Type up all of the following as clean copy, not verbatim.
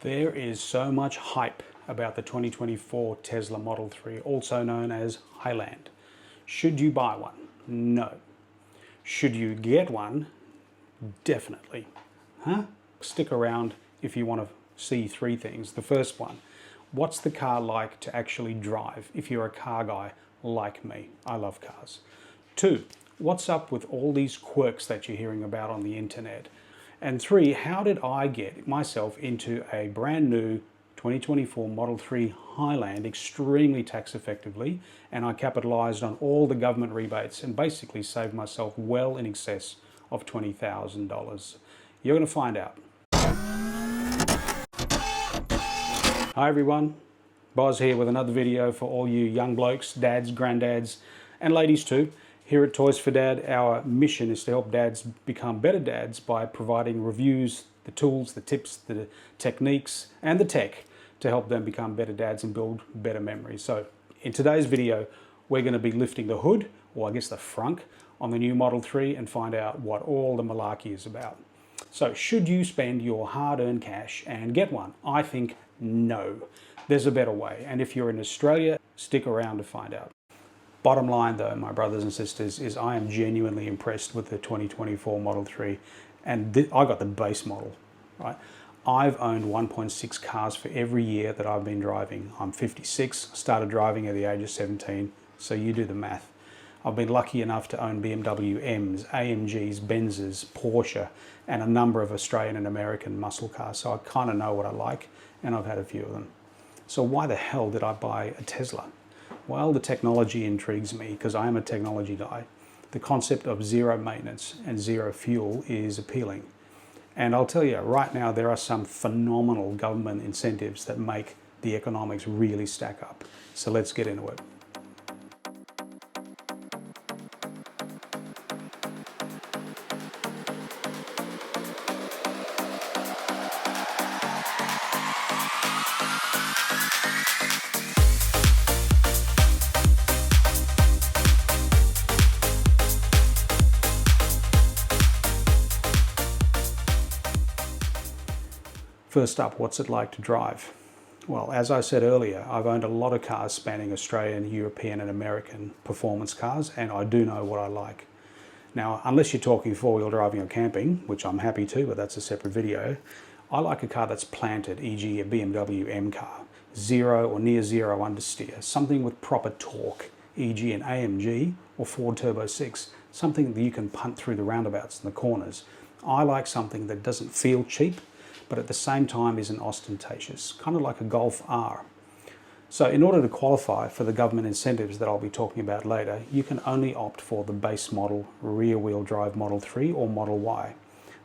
There is so much hype about the 2024 Tesla Model 3, also known as Highland. Should you buy one? No. Should you get one? Definitely. Huh? Stick around if you want to see three things. The first one, what's the car like to actually drive if you're a car guy like me? I love cars. Two, what's up with all these quirks that you're hearing about on the internet? And three, how did I get myself into a brand new 2024 Model 3 Highland extremely tax effectively, and I capitalized on all the government rebates and basically saved myself well in excess of $20,000. You're going to find out. Hi everyone, Boz here with another video for all you young blokes, dads, granddads, and ladies too. Here at Toys for Dad, our mission is to help dads become better dads by providing reviews, the tools, the tips, the techniques, and the tech to help them become better dads and build better memories. So in today's video, we're going to be lifting the hood, or I guess the frunk, on the new Model 3 and find out what all the malarkey is about. So should you spend your hard-earned cash and get one? I think no. There's a better way. And if you're in Australia, stick around to find out. Bottom line though, my brothers and sisters, is I am genuinely impressed with the 2024 Model 3, and I got the base model, right? I've owned 1.6 cars for every year that I've been driving. I'm 56, started driving at the age of 17, so you do the math. I've been lucky enough to own BMW M's, AMGs, Benzes, Porsche, and a number of Australian and American muscle cars, so I kind of know what I like, and I've had a few of them. So why the hell did I buy a Tesla? Well, the technology intrigues me because I am a technology guy. The concept of zero maintenance and zero fuel is appealing. And I'll tell you, right now there are some phenomenal government incentives that make the economics really stack up. So let's get into it. First up, what's it like to drive? Well, as I said earlier, I've owned a lot of cars spanning Australian, European and American performance cars, and I do know what I like. Now, unless you're talking four-wheel driving or camping, which I'm happy to, but that's a separate video, I like a car that's planted, e.g. a BMW M car, zero or near zero understeer, something with proper torque, e.g. an AMG or Ford Turbo 6, something that you can punt through the roundabouts and the corners. I like something that doesn't feel cheap, but at the same time isn't ostentatious, kind of like a Golf R. So in order to qualify for the government incentives that I'll be talking about later, you can only opt for the base model rear-wheel drive Model 3 or Model Y.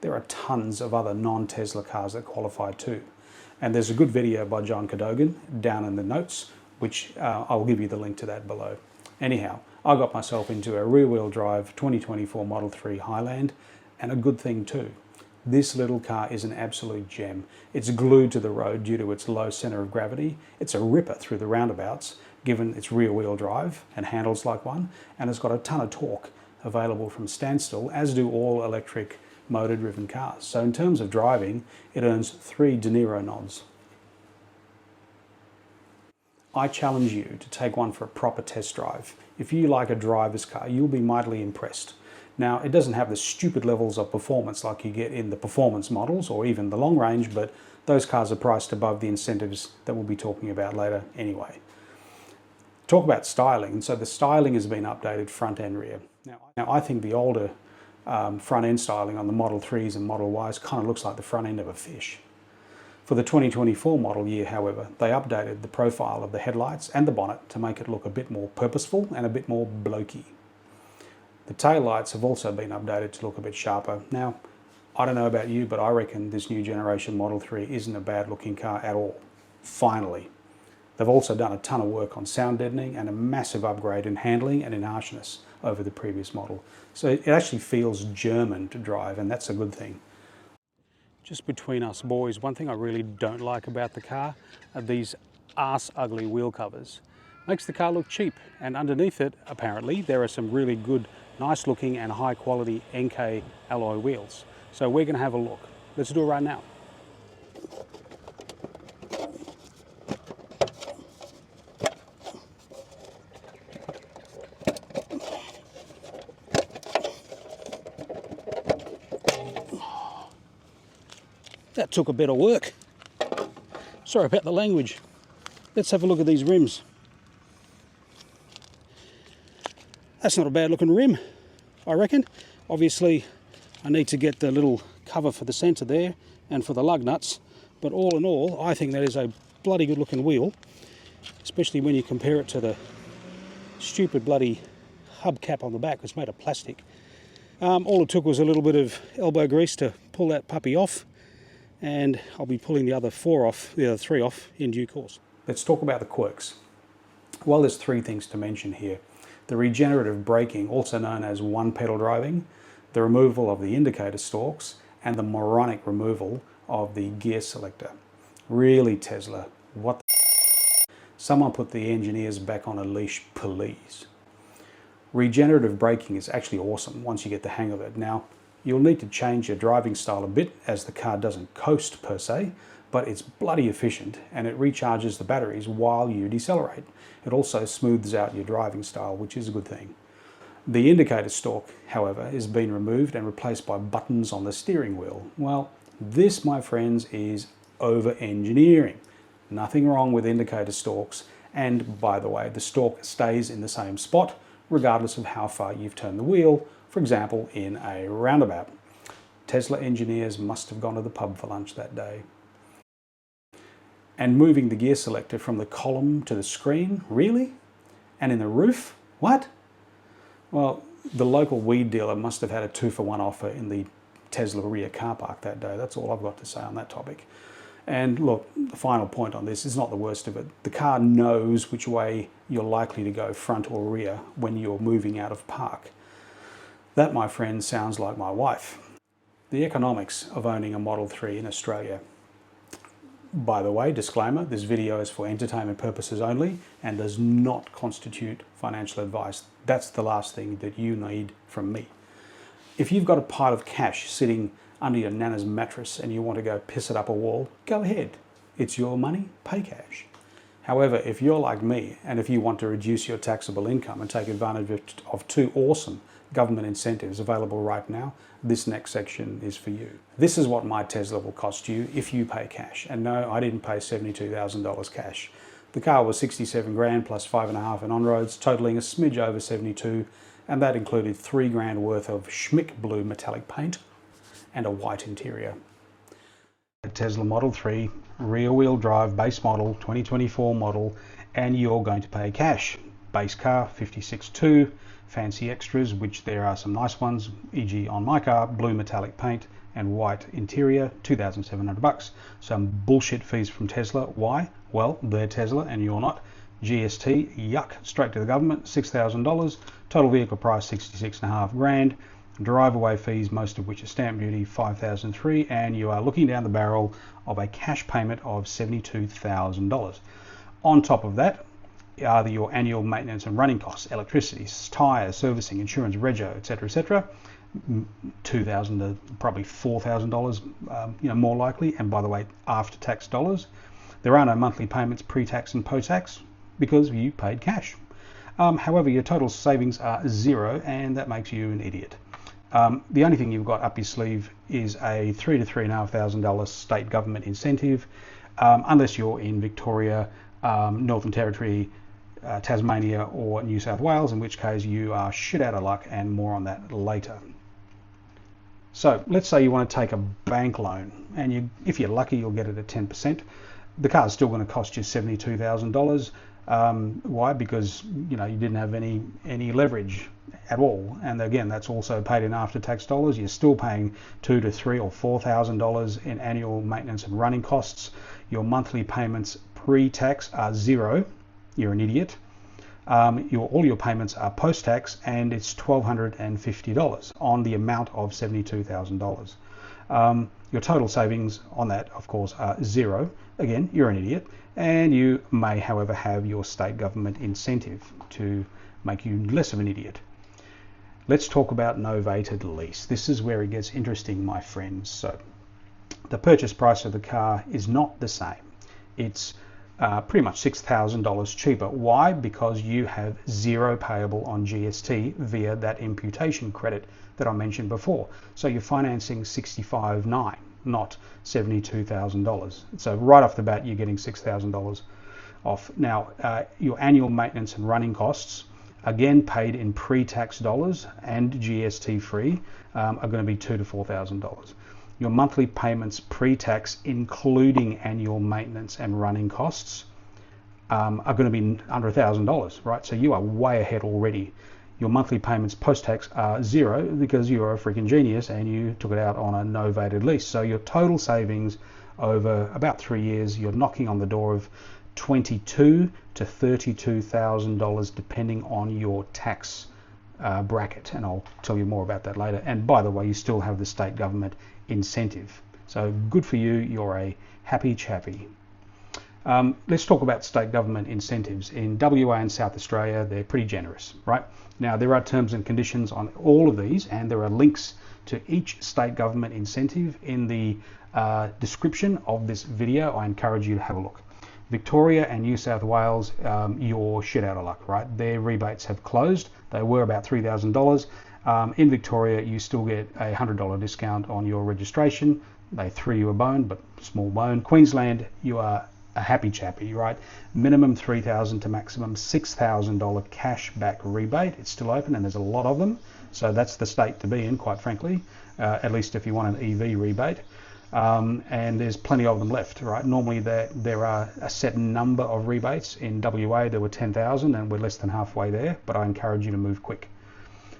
There are tons of other non-Tesla cars that qualify too. And there's a good video by John Cadogan down in the notes, which I'll give you the link to that below. Anyhow, I got myself into a rear-wheel drive 2024 Model 3 Highland, and a good thing too. This little car is an absolute gem. It's glued to the road due to its low center of gravity. It's a ripper through the roundabouts, given its rear-wheel drive and handles like one, and it's got a ton of torque available from standstill, as do all electric motor-driven cars. So in terms of driving, it earns 3 De Niro nods. I challenge you to take one for a proper test drive. If you like a driver's car, you'll be mightily impressed. Now, it doesn't have the stupid levels of performance like you get in the performance models or even the long range, but those cars are priced above the incentives that we'll be talking about later anyway. Talk about styling. So the styling has been updated front and rear. Now I think the older front end styling on the Model 3s and Model Ys kind of looks like the front end of a fish. For the 2024 model year, however, they updated the profile of the headlights and the bonnet to make it look a bit more purposeful and a bit more blokey. The taillights have also been updated to look a bit sharper. Now, I don't know about you, but I reckon this new generation Model 3 isn't a bad looking car at all. Finally. They've also done a ton of work on sound deadening and a massive upgrade in handling and in harshness over the previous model. So it actually feels German to drive, and that's a good thing. Just between us boys, one thing I really don't like about the car are these arse-ugly wheel covers. Makes the car look cheap, and underneath it, apparently, there are some really good, nice looking and high quality NK alloy wheels. So we're going to have a look. Let's do it right now. That took a bit of work. Sorry about the language. Let's have a look at these rims. That's not a bad looking rim, I reckon. Obviously, I need to get the little cover for the centre there and for the lug nuts. But all in all, I think that is a bloody good looking wheel, especially when you compare it to the stupid bloody hubcap on the back that's made of plastic. All it took was a little bit of elbow grease to pull that puppy off, and I'll be pulling the other three off in due course. Let's talk about the quirks. Well, there's three things to mention here. The regenerative braking, also known as one pedal driving, the removal of the indicator stalks, and the moronic removal of the gear selector. Really, Tesla, what the Someone put the engineers back on a leash, please. Regenerative braking is actually awesome once you get the hang of it. Now, you'll need to change your driving style a bit as the car doesn't coast per se, but it's bloody efficient and it recharges the batteries while you decelerate. It also smooths out your driving style, which is a good thing. The indicator stalk, however, is being removed and replaced by buttons on the steering wheel. Well, this, my friends, is over-engineering. Nothing wrong with indicator stalks, and by the way, the stalk stays in the same spot regardless of how far you've turned the wheel, for example, in a roundabout. Tesla engineers must have gone to the pub for lunch that day. And moving the gear selector from the column to the screen, really? And in the roof? What? Well, the local weed dealer must have had a 2-for-1 offer in the Tesla rear car park that day. That's all I've got to say on that topic. And look, the final point on this is not the worst of it. The car knows which way you're likely to go, front or rear, when you're moving out of park. That, my friend, sounds like my wife. The economics of owning a Model 3 in Australia. By the way, disclaimer, this video is for entertainment purposes only and does not constitute financial advice. That's the last thing that you need from me. If you've got a pile of cash sitting under your nana's mattress and you want to go piss it up a wall, go ahead. It's your money, pay cash. However, if you're like me and if you want to reduce your taxable income and take advantage of two awesome government incentives available right now, this next section is for you. This is what my Tesla will cost you if you pay cash. And no, I didn't pay $72,000 cash. The car was 67 grand plus 5.5 in on-roads, totaling a smidge over 72, and that included 3 grand worth of Schmick blue metallic paint and a white interior. A Tesla Model 3, rear-wheel drive, base model, 2024 model, and you're going to pay cash. Base car, 56.2, fancy extras, which there are some nice ones, e.g. on my car, blue metallic paint and white interior, $2,700. Some bullshit fees from Tesla. Why? Well, they're Tesla and you're not. GST, yuck, straight to the government, $6,000. Total vehicle price, 66.5 grand. Drive away fees, most of which are stamp duty, $5,003, and you are looking down the barrel of a cash payment of $72,000. On top of that are your annual maintenance and running costs, electricity, tyres, servicing, insurance, rego, etc., $2,000 to probably $4,000, more likely, and by the way, after-tax dollars. There are no monthly payments pre-tax and post-tax because you paid cash. However, your total savings are zero, and that makes you an idiot. The only thing you've got up your sleeve is a $3,000 to $3,500 state government incentive, unless you're in Victoria, Northern Territory, Tasmania or New South Wales, in which case you are shit out of luck, and more on that later. So let's say you want to take a bank loan, and if you're lucky, you'll get it at 10%. The car's still going to cost you $72,000. Why? Because you didn't have any leverage at all, and again, that's also paid in after-tax dollars. You're still paying $2,000 to $3,000 or $4,000 in annual maintenance and running costs. Your monthly payments pre-tax are zero. You're an idiot. All your payments are post-tax, and it's $1,250 on the amount of $72,000. Your total savings on that, of course, are zero. Again, you're an idiot, and you may, however, have your state government incentive to make you less of an idiot. Let's talk about novated lease. This is where it gets interesting, my friends. So the purchase price of the car is not the same. It's pretty much $6,000 cheaper. Why? Because you have zero payable on GST via that imputation credit that I mentioned before. So you're financing $65,900. not $72,000. So right off the bat, you're getting $6,000 off. Now, your annual maintenance and running costs, again paid in pre-tax dollars and GST free, are going to be $2,000 to $4,000. Your monthly payments pre-tax, including annual maintenance and running costs, are going to be under $1,000, right? So you are way ahead already. Your monthly payments post-tax are zero because you're a freaking genius and you took it out on a novated lease. So your total savings over about 3 years, you're knocking on the door of $22,000 to $32,000 depending on your tax bracket, and I'll tell you more about that later. And by the way, you still have the state government incentive. So good for you, you're a happy chappy. Let's talk about state government incentives. In WA and South Australia, they're pretty generous, right? Now, there are terms and conditions on all of these, and there are links to each state government incentive in the description of this video. I encourage you to have a look. Victoria and New South Wales, you're shit out of luck, right? Their rebates have closed. They were about $3,000. In Victoria, you still get a $100 discount on your registration. They threw you a bone, but small bone. Queensland, you are a happy chappy, right? Minimum $3,000 to maximum $6,000 cash back rebate. It's still open and there's a lot of them. So that's the state to be in, quite frankly, at least if you want an EV rebate. And there's plenty of them left, right? Normally there are a set number of rebates. In WA there were 10,000 and we're less than halfway there, but I encourage you to move quick.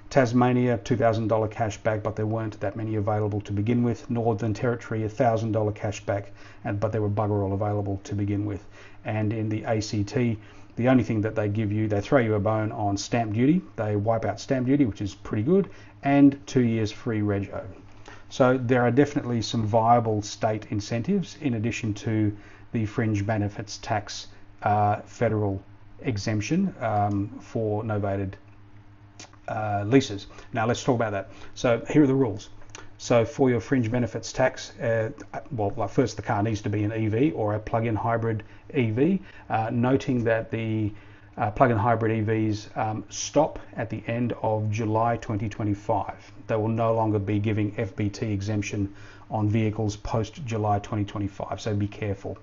Tasmania, $2,000 cash back, but there weren't that many available to begin with. Northern Territory, $1,000 cash back, but there were bugger all available to begin with. And in the ACT, the only thing that they give you, they throw you a bone on stamp duty. They wipe out stamp duty, which is pretty good, and 2 years free rego. So there are definitely some viable state incentives in addition to the fringe benefits tax federal exemption for novated leases. Now let's talk about that. So here are the rules. So for your fringe benefits tax, first the car needs to be an EV or a plug-in hybrid EV, noting that the plug-in hybrid EVs stop at the end of July 2025. They will no longer be giving FBT exemption on vehicles post July 2025, so be careful.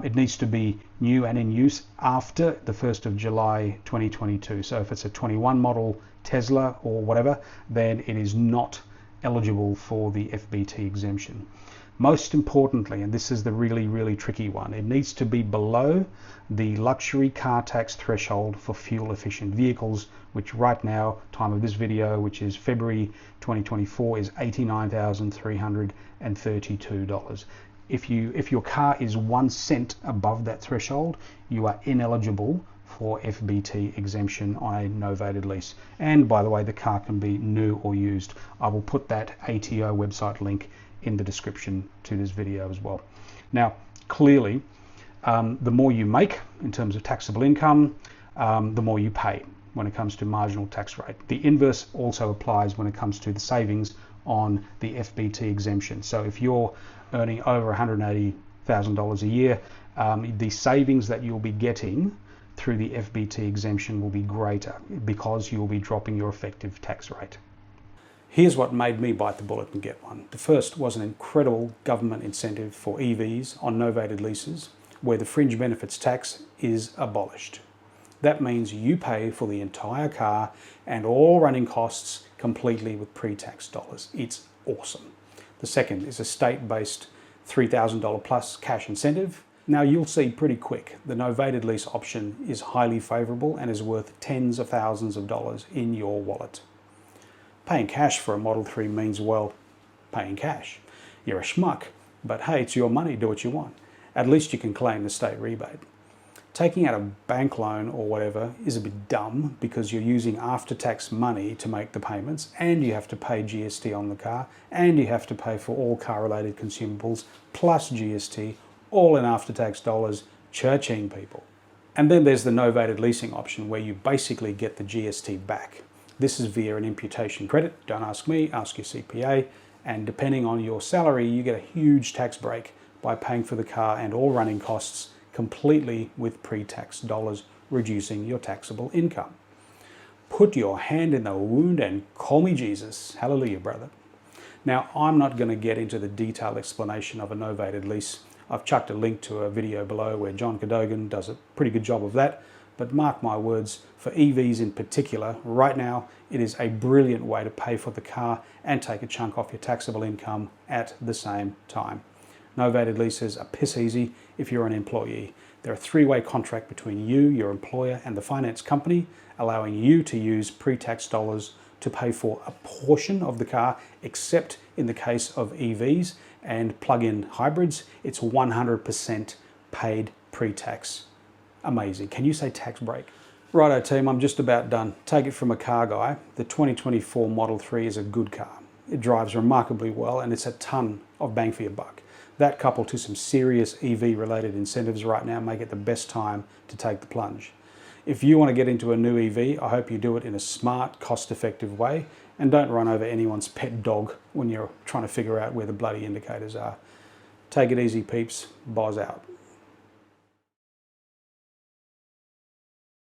It needs to be new and in use after the 1st of July 2022. So if it's a 21 model Tesla or whatever, then it is not eligible for the FBT exemption. Most importantly, and this is the really, really tricky one, it needs to be below the luxury car tax threshold for fuel efficient vehicles, which right now, time of this video, which is February 2024, is $89,332. If your car is 1 cent above that threshold, you are ineligible for FBT exemption on a novated lease. And by the way, the car can be new or used. I will put that ATO website link in the description to this video as well. Now, clearly, the more you make in terms of taxable income, the more you pay when it comes to marginal tax rate. The inverse also applies when it comes to the savings on the FBT exemption. So if you're earning over $180,000 a year, the savings that you'll be getting through the FBT exemption will be greater because you'll be dropping your effective tax rate. Here's what made me bite the bullet and get one. The first was an incredible government incentive for EVs on novated leases where the fringe benefits tax is abolished. That means you pay for the entire car and all running costs completely with pre-tax dollars. It's awesome. The second is a state-based $3,000 plus cash incentive. Now you'll see pretty quick, the novated lease option is highly favourable and is worth tens of thousands of dollars in your wallet. Paying cash for a Model 3 means, well, paying cash. You're a schmuck, but hey, it's your money, do what you want. At least you can claim the state rebate. Taking out a bank loan or whatever is a bit dumb because you're using after-tax money to make the payments and you have to pay GST on the car and you have to pay for all car-related consumables plus GST, all in after-tax dollars, cha-ching people. And then there's the novated leasing option where you basically get the GST back. This is via an imputation credit. Don't ask me, ask your CPA. And depending on your salary, you get a huge tax break by paying for the car and all running costs completely with pre-tax dollars, reducing your taxable income. Put your hand in the wound and call me Jesus. Hallelujah, brother. Now, I'm not going to get into the detailed explanation of a novated lease. I've chucked a link to a video below where John Cadogan does a pretty good job of that. But mark my words, for EVs in particular, right now, it is a brilliant way to pay for the car and take a chunk off your taxable income at the same time. Novated leases are piss easy if you're an employee. They're a three-way contract between you, your employer, and the finance company, allowing you to use pre-tax dollars to pay for a portion of the car, except in the case of EVs and plug-in hybrids, it's 100% paid pre-tax. Amazing. Can you say tax break? Righto team, I'm just about done. Take it from a car guy. The 2024 Model 3 is a good car. It drives remarkably well and it's a ton of bang for your buck. That coupled to some serious EV related incentives right now make it the best time to take the plunge. If you want to get into a new EV, I hope you do it in a smart, cost-effective way and don't run over anyone's pet dog when you're trying to figure out where the bloody indicators are. Take it easy, peeps. Boz out.